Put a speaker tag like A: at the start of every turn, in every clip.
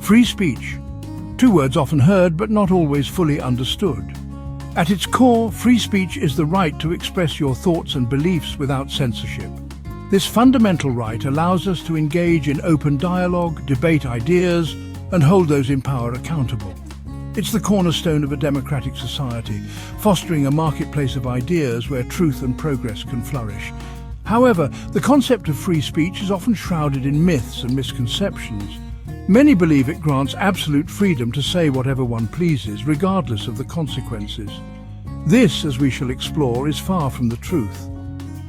A: Free speech. Two words often heard but not always fully understood. At its core, free speech is the right to express your thoughts and beliefs without censorship. This fundamental right allows us to engage in open dialogue, debate ideas, and hold those in power accountable. It's the cornerstone of a democratic society, fostering a marketplace of ideas where truth and progress can flourish. However, the concept of free speech is often shrouded in myths and misconceptions. Many believe it grants absolute freedom to say whatever one pleases, regardless of the consequences. This, as we shall explore, is far from the truth.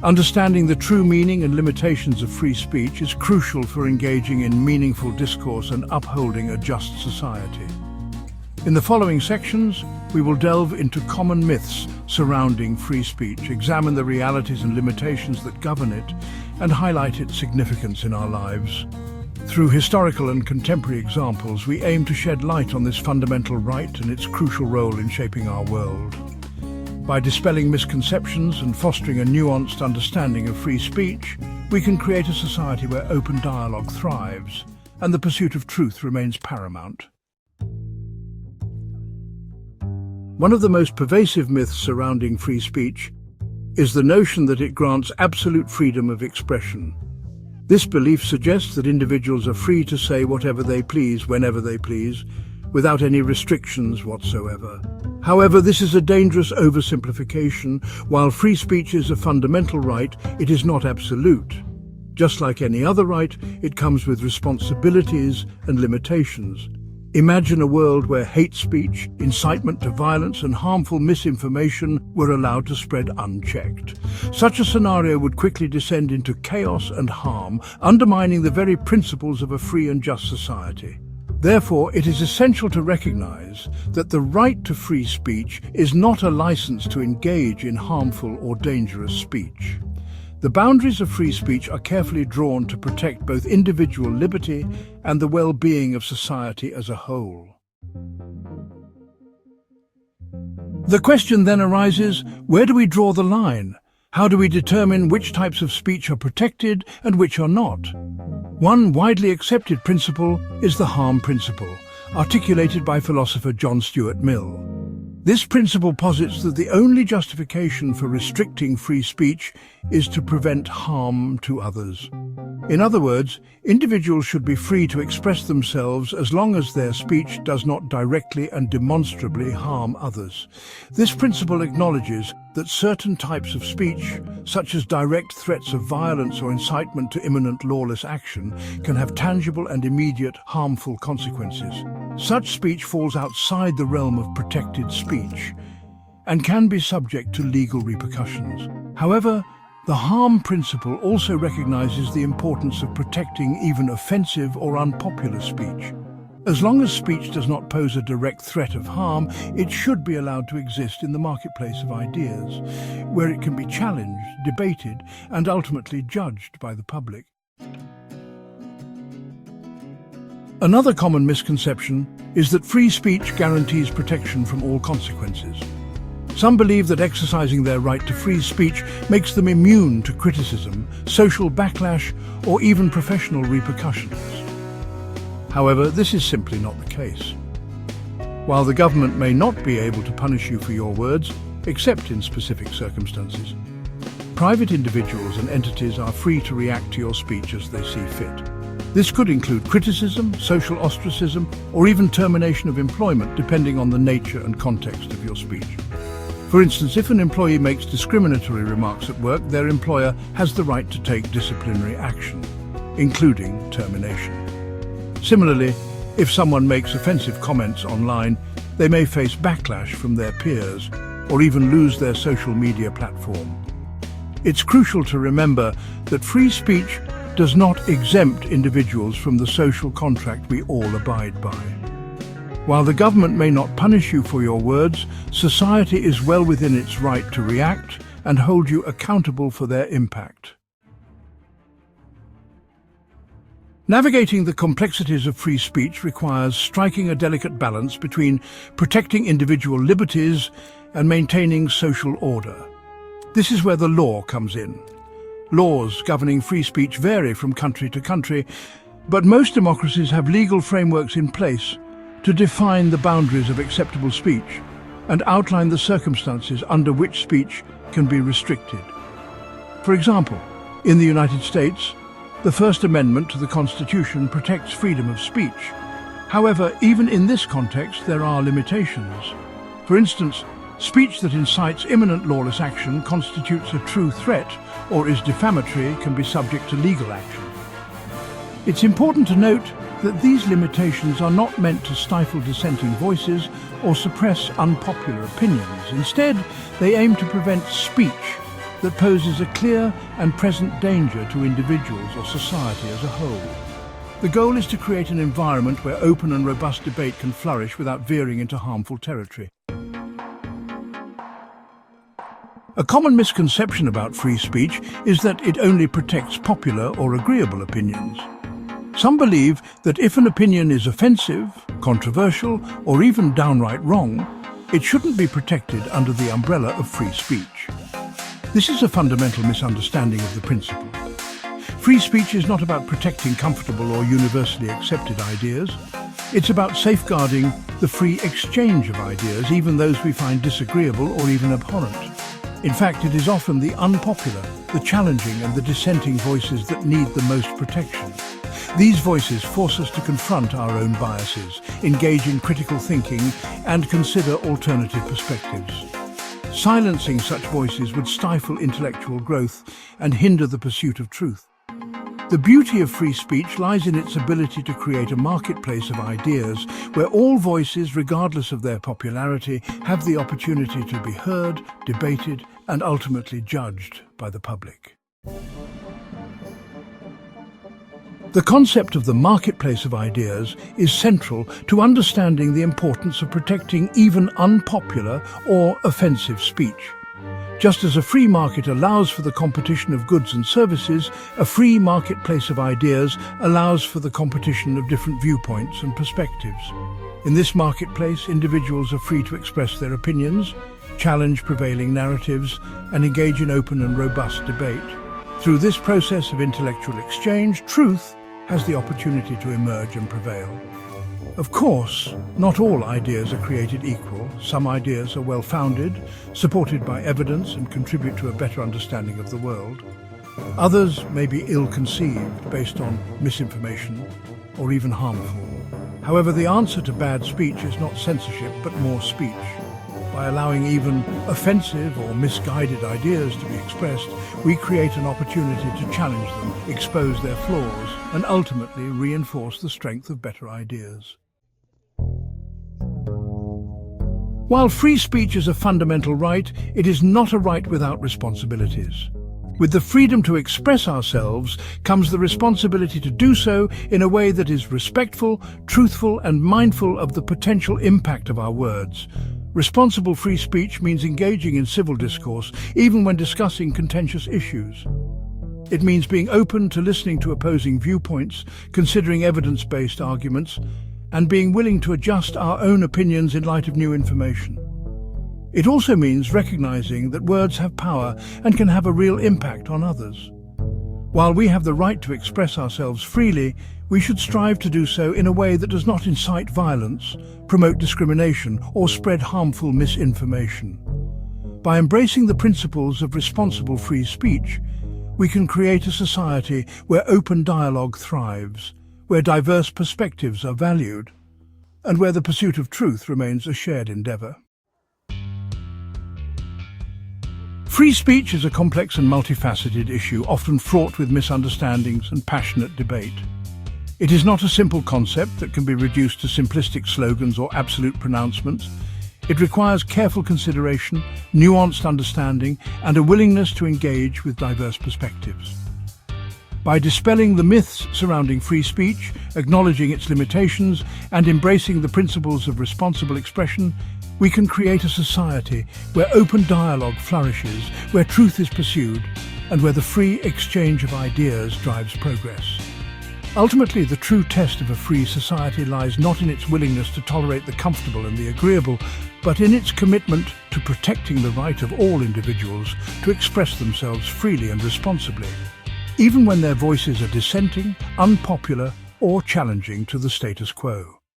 A: Understanding the true meaning and limitations of free speech is crucial for engaging in meaningful discourse and upholding a just society. In the following sections, we will delve into common myths surrounding free speech, examine the realities and limitations that govern it, and highlight its significance in our lives. Through historical and contemporary examples, we aim to shed light on this fundamental right and its crucial role in shaping our world. By dispelling misconceptions and fostering a nuanced understanding of free speech, we can create a society where open dialogue thrives and the pursuit of truth remains paramount. One of the most pervasive myths surrounding free speech is the notion that it grants absolute freedom of expression. This belief suggests that individuals are free to say whatever they please, whenever they please, without any restrictions whatsoever. However, this is a dangerous oversimplification. While free speech is a fundamental right, it is not absolute. Just like any other right, it comes with responsibilities and limitations. Imagine a world where hate speech, incitement to violence, and harmful misinformation were allowed to spread unchecked. Such a scenario would quickly descend into chaos and harm, undermining the very principles of a free and just society. Therefore, it is essential to recognize that the right to free speech is not a license to engage in harmful or dangerous speech. The boundaries of free speech are carefully drawn to protect both individual liberty and the well-being of society as a whole. The question then arises, where do we draw the line? How do we determine which types of speech are protected and which are not? One widely accepted principle is the harm principle, articulated by philosopher John Stuart Mill. This principle posits that the only justification for restricting free speech is to prevent harm to others. In other words, individuals should be free to express themselves as long as their speech does not directly and demonstrably harm others. This principle acknowledges that certain types of speech, such as direct threats of violence or incitement to imminent lawless action, can have tangible and immediate harmful consequences. Such speech falls outside the realm of protected speech and can be subject to legal repercussions. However, the harm principle also recognizes the importance of protecting even offensive or unpopular speech. As long as speech does not pose a direct threat of harm, it should be allowed to exist in the marketplace of ideas, where it can be challenged, debated, and ultimately judged by the public. Another common misconception is that free speech guarantees protection from all consequences. Some believe that exercising their right to free speech makes them immune to criticism, social backlash, or even professional repercussions. However, this is simply not the case. While the government may not be able to punish you for your words, except in specific circumstances, private individuals and entities are free to react to your speech as they see fit. This could include criticism, social ostracism, or even termination of employment, depending on the nature and context of your speech. For instance, if an employee makes discriminatory remarks at work, their employer has the right to take disciplinary action, including termination. Similarly, if someone makes offensive comments online, they may face backlash from their peers or even lose their social media platform. It's crucial to remember that free speech does not exempt individuals from the social contract we all abide by. While the government may not punish you for your words, society is well within its right to react and hold you accountable for their impact. Navigating the complexities of free speech requires striking a delicate balance between protecting individual liberties and maintaining social order. This is where the law comes in. Laws governing free speech vary from country to country, But most democracies have legal frameworks in place to define the boundaries of acceptable speech and outline the circumstances under which speech can be restricted. For example, in the United States, the First Amendment to the Constitution protects freedom of speech. However, even in this context, there are limitations. For instance, speech that incites imminent lawless action, constitutes a true threat, or is defamatory can be subject to legal action. It's important to note that these limitations are not meant to stifle dissenting voices or suppress unpopular opinions. Instead, they aim to prevent speech that poses a clear and present danger to individuals or society as a whole. The goal is to create an environment where open and robust debate can flourish without veering into harmful territory. A common misconception about free speech is that it only protects popular or agreeable opinions. Some believe that if an opinion is offensive, controversial, or even downright wrong, it shouldn't be protected under the umbrella of free speech. This is a fundamental misunderstanding of the principle. Free speech is not about protecting comfortable or universally accepted ideas. It's about safeguarding the free exchange of ideas, even those we find disagreeable or even abhorrent. In fact, it is often the unpopular, the challenging and the dissenting voices that need the most protection. These voices force us to confront our own biases, engage in critical thinking, and consider alternative perspectives. Silencing such voices would stifle intellectual growth and hinder the pursuit of truth. The beauty of free speech lies in its ability to create a marketplace of ideas where all voices, regardless of their popularity, have the opportunity to be heard, debated, and ultimately judged by the public. The concept of the marketplace of ideas is central to understanding the importance of protecting even unpopular or offensive speech. Just as a free market allows for the competition of goods and services, a free marketplace of ideas allows for the competition of different viewpoints and perspectives. In this marketplace, individuals are free to express their opinions, challenge prevailing narratives, and engage in open and robust debate. Through this process of intellectual exchange, truth has the opportunity to emerge and prevail. Of course, not all ideas are created equal. Some ideas are well-founded, supported by evidence, and contribute to a better understanding of the world. Others may be ill-conceived, based on misinformation, or even harmful. However, the answer to bad speech is not censorship, but more speech. By allowing even offensive or misguided ideas to be expressed, we create an opportunity to challenge them, expose their flaws, and ultimately reinforce the strength of better ideas. While free speech is a fundamental right, it is not a right without responsibilities. With the freedom to express ourselves comes the responsibility to do so in a way that is respectful, truthful, and mindful of the potential impact of our words. Responsible free speech means engaging in civil discourse, even when discussing contentious issues. It means being open to listening to opposing viewpoints, considering evidence-based arguments, and being willing to adjust our own opinions in light of new information. It also means recognizing that words have power and can have a real impact on others. While we have the right to express ourselves freely, we should strive to do so in a way that does not incite violence, promote discrimination, or spread harmful misinformation. By embracing the principles of responsible free speech, we can create a society where open dialogue thrives, where diverse perspectives are valued, and where the pursuit of truth remains a shared endeavor. Free speech is a complex and multifaceted issue, often fraught with misunderstandings and passionate debate. It is not a simple concept that can be reduced to simplistic slogans or absolute pronouncements. It requires careful consideration, nuanced understanding, and a willingness to engage with diverse perspectives. By dispelling the myths surrounding free speech, acknowledging its limitations, and embracing the principles of responsible expression, we can create a society where open dialogue flourishes, where truth is pursued, and where the free exchange of ideas drives progress. Ultimately, the true test of a free society lies not in its willingness to tolerate the comfortable and the agreeable, but in its commitment to protecting the right of all individuals to express themselves freely and responsibly, even when their voices are dissenting, unpopular, or challenging to the status quo.